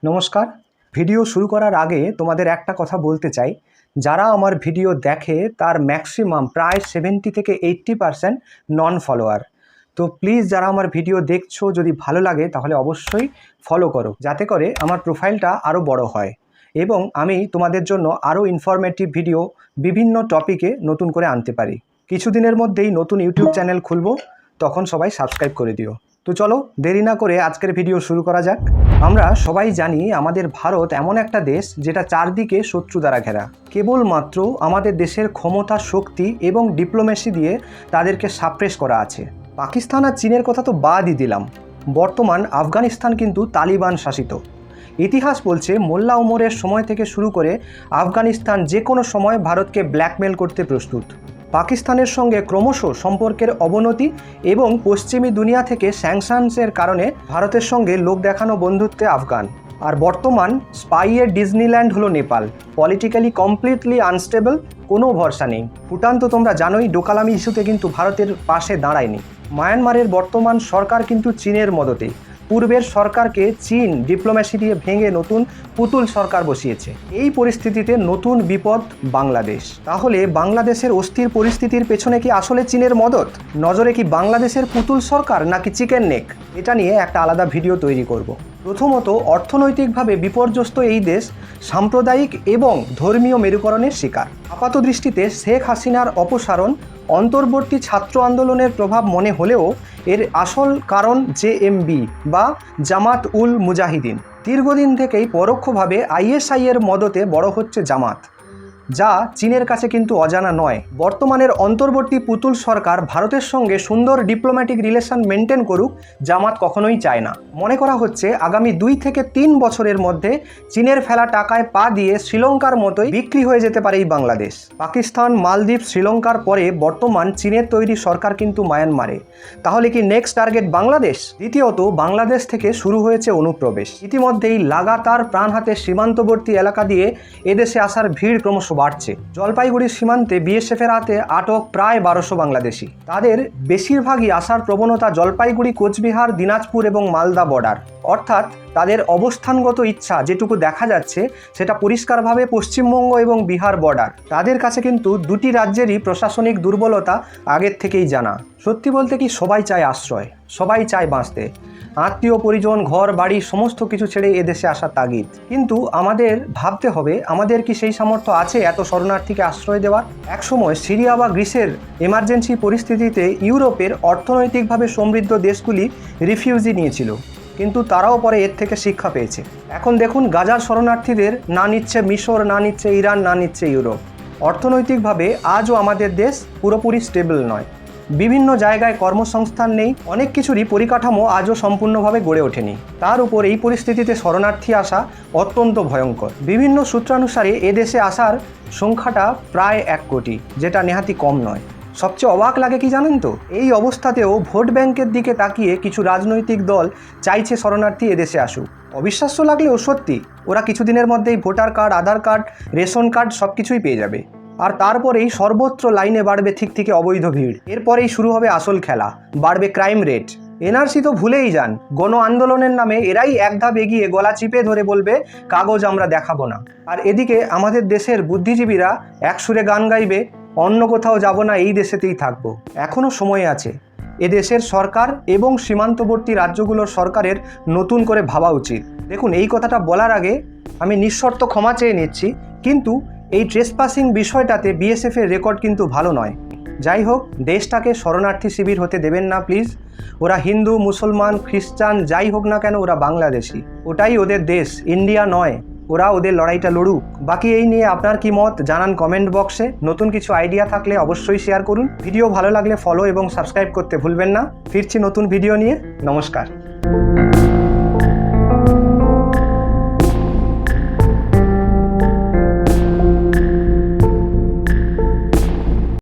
নমস্কার। ভিডিও শুরু করার আগে তোমাদের একটা কথা বলতে চাই, যারা আমার ভিডিও দেখে তার ম্যাক্সিমাম প্রায় 70 থেকে 80% নন ফলোয়ার। তো প্লিজ যারা আমার ভিডিও দেখছো, যদি ভালো লাগে তাহলে অবশ্যই ফলো করো, যাতে করে আমার প্রোফাইলটা আরও বড় হয় এবং আমি তোমাদের জন্য আরও ইনফরমেটিভ ভিডিও বিভিন্ন টপিকে নতুন করে আনতে পারি। কিছুদিনের মধ্যেই নতুন ইউটিউব চ্যানেল খুলবো, তখন সবাই সাবস্ক্রাইব করে দিও। তো চলো দেরি না করে আজকের ভিডিও শুরু করা যাক। আমরা সবাই জানি আমাদের ভারত এমন একটা দেশ যেটা চারদিকে শত্রু দ্বারা ঘেরা। কেবলমাত্র আমাদের দেশের ক্ষমতা, শক্তি এবং ডিপ্লোমেসি দিয়ে তাদেরকে সাপ্রেস করা আছে। পাকিস্তান আর চীনের কথা তো বাদই দিলাম, বর্তমান আফগানিস্তান কিন্তু তালিবান শাসিত। ইতিহাস বলছে মোল্লা ওমরের সময় থেকে শুরু করে আফগানিস্তান যে কোনো সময় ভারতকে ব্ল্যাকমেল করতে প্রস্তুত। পাকিস্তানের সঙ্গে ক্রমশ সম্পর্কের অবনতি এবং পশ্চিমী দুনিয়া থেকে স্যাংশনসের কারণে ভারতের সঙ্গে লোক দেখানো বন্ধুত্বে আফগান। আর বর্তমান স্পাইয়ের ডিজনিল্যান্ড হলো নেপাল। পলিটিক্যালি কমপ্লিটলি আনস্টেবল, কোনো ভরসা নেই। ভুটান তো তোমরা জানোই, ডোকালামি ইস্যুতে কিন্তু ভারতের পাশে দাঁড়ায়নি। মায়ানমারের বর্তমান সরকার কিন্তু চীনের মদতে। পূর্বের সরকারকে চীন ডিপ্লোম্যাসি দিয়ে ভেঙে নতুন পুতুল সরকার বসিয়েছে। এই পরিস্থিতিতে নতুন বিপদ বাংলাদেশ। তাহলে বাংলাদেশের অস্থির পরিস্থিতির পেছনে কি আসলে চীনের মদত? নজরে কি বাংলাদেশের পুতুল সরকার নাকি চিকেন নেক? এটা নিয়ে একটা আলাদা ভিডিও তৈরি করব। প্রথমত, অর্থনৈতিকভাবে বিপর্যস্ত এই দেশ সাম্প্রদায়িক এবং ধর্মীয় মেরুকরণের শিকার। আপাত দৃষ্টিতে শেখ হাসিনার অপসারণ অন্তর্বর্তী ছাত্র আন্দোলনের প্রভাব মনে হলেও এর আসল কারণ জেএমবি বা জামাত উল মুজাহিদিন। দীর্ঘদিন থেকেই পরোক্ষভাবে আইএসআই-এর মদতে বড় হচ্ছে জামাত, যা চীনের কাছে কিন্তু অজানা নয়। বর্তমানের অন্তর্বর্তী পুতুল সরকার ভারতের সঙ্গে সুন্দর ডিপ্লোম্যাটিক রিলেশন মেনটেন করুক, জামাত কখনোই চায় না। মনে করা হচ্ছে আগামী 2 থেকে 3 বছরের মধ্যে চীনের ফেলা টাকায় পা দিয়ে শ্রীলঙ্কার মতোই বিক্রি হয়ে যেতে পারে এই বাংলাদেশ। পাকিস্তান, মালদ্বীপ, শ্রীলঙ্কার পরে বর্তমান চীনের তৈরি সরকার কিন্তু মায়ানমারে। তাহলে কি নেক্সট টার্গেট বাংলাদেশ? দ্বিতীয়ত, বাংলাদেশ থেকে শুরু হয়েছে অনুপ্রবেশ। ইতিমধ্যেই লাগাতার প্রাণ হাতে সীমান্তবর্তী এলাকা দিয়ে এদেশে আসার ভিড় ক্রমশ বাড়ছে। জলপাইগুড়ির সীমান্তে বিএসএফের হাতে আটক প্রায় 1200 বাংলাদেশি। তাদের বেশিরভাগই আসার প্রবণতা জলপাইগুড়ি, কোচবিহার, দিনাজপুর এবং মালদা বর্ডার। অর্থাৎ তাদের অবস্থানগত ইচ্ছা যেটুকু দেখা যাচ্ছে সেটা পরিষ্কারভাবে পশ্চিমবঙ্গ এবং বিহার বর্ডার। তাদের কাছে কিন্তু দুটি রাজ্যেরই প্রশাসনিক দুর্বলতা আগের থেকেই জানা। সত্যি বলতে কি, সবাই চায় আশ্রয়, সবাই চায় বাঁচতে। আত্মীয় পরিজন, ঘর বাড়ি সমস্ত কিছু ছেড়ে এদেশে আসার তাগিদ। কিন্তু আমাদের ভাবতে হবে, আমাদের কি সেই সামর্থ্য আছে এত শরণার্থীকে আশ্রয় দেওয়ার? একসময় সিরিয়া বা গ্রিসের এমার্জেন্সি পরিস্থিতিতে ইউরোপের অর্থনৈতিকভাবে সমৃদ্ধ দেশগুলি রিফিউজি নিয়েছিল, কিন্তু তারাও পরে এর থেকে শিক্ষা পেয়েছে। এখন দেখুন, গাজার শরণার্থীদের না নিচ্ছে মিশর, না নিচ্ছে ইরান, না নিচ্ছে ইউরোপ। অর্থনৈতিকভাবে আজও আমাদের দেশ পুরোপুরি স্টেবল নয়। বিভিন্ন জায়গায় কর্মসংস্থান নেই, অনেক কিছুরই পরিকাঠামো আজও সম্পূর্ণভাবে গড়ে ওঠেনি। তার উপর এই পরিস্থিতিতে শরণার্থী আসা অত্যন্ত ভয়ঙ্কর। বিভিন্ন সূত্রানুসারে এদেশে আসার সংখ্যাটা প্রায় 1 কোটি, যেটা নেহাতি কম নয়। সবচেয়ে অবাক লাগে কি জানেন তো, এই অবস্থাতেও ভোট ব্যাংকের দিকে তাকিয়ে কিছু রাজনৈতিক দল চাইছে শরণার্থী এদেশে আসুক। অবিশ্বাস্য লাগলেও সত্যি, ওরা কিছুদিনের মধ্যেই ভোটার কার্ড, আধার কার্ড, রেশন কার্ড সব কিছুই পেয়ে যাবে। আর তারপরেই সর্বত্র লাইনে বাড়বে ঠিক থেকে অবৈধ ভিড়। এরপরেই শুরু হবে আসল খেলা, বাড়বে ক্রাইম রেট। এনআরসি তো ভুলেই যান, গণ আন্দোলনের নামে এরাই এক ধাপ এগিয়ে গলা চিপে ধরে বলবে কাগজ আমরা দেখাবো না। আর এদিকে আমাদের দেশের বুদ্ধিজীবীরা একসুরে গান গাইবে, অন্য কোথাও যাব না, এই দেশেতেই থাকবো। এখনও সময় আছে। এদেশের সরকার এবং সীমান্তবর্তী রাজ্যগুলোর সরকারের নতুন করে ভাবা উচিত। দেখুন, এই কথাটা বলার আগে আমি নিঃশর্ত ক্ষমা চেয়ে নিচ্ছি, কিন্তু এই ট্রেসপাসিং বিষয়টাতে বিএসএফের রেকর্ড কিন্তু ভালো নয়। যাই হোক, দেশটাকে শরণার্থী শিবির হতে দেবেন না প্লিজ। ওরা হিন্দু, মুসলমান, খ্রিস্টান যাই হোক না কেন, ওরা বাংলাদেশি। ওটাই ওদের দেশ, ইন্ডিয়া নয়। ওরা ওদের লড়াইটা লড়ুক। বাকি এই নিয়ে আপনার কি মত জানান কমেন্ট বক্সে। নতুন কিছু আইডিয়া থাকলে অবশ্যই শেয়ার করুন। ভিডিও ভালো লাগলে ফলো এবং সাবস্ক্রাইব করতে ভুলবেন না। ফিরছি নতুন ভিডিও নিয়ে। নমস্কার।